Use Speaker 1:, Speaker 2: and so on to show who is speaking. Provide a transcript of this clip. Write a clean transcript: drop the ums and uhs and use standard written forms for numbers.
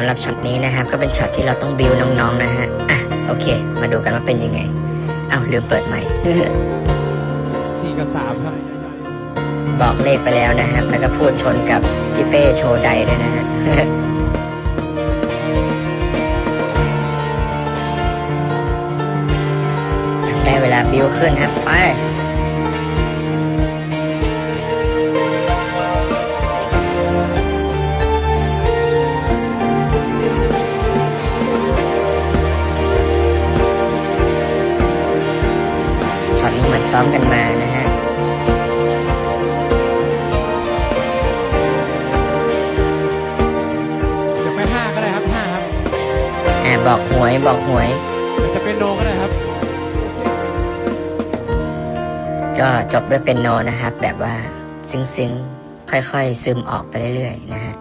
Speaker 1: สำหรับช็อตนี้นะครับก็เป็นช็อตที่เราต้องบิวน้องๆนะฮะอ่ะโอเคมาดูกันว่าเป็นยังไงอ้าวลืมเปิดใหม่
Speaker 2: 4 กับ 3 ครับ
Speaker 1: บอกเลขไปแล้วนะครับแล้วก็พูดชนกับพี่เป้โชว์ไดด้วยนะฮะ ได้เวลาบิวขึ้นครับไปช็อตนี้มันซ้อมกันมานะฮะ
Speaker 2: จะไป5ก็ได้ครับ5ครับ
Speaker 1: บอกหวย
Speaker 2: จะเป็นโนก็ได้ครับ
Speaker 1: ก็จบด้วยเป็นโนนะครับแบบว่าซึ้งๆค่อยๆซึมออกไปเรื่อยๆนะฮะ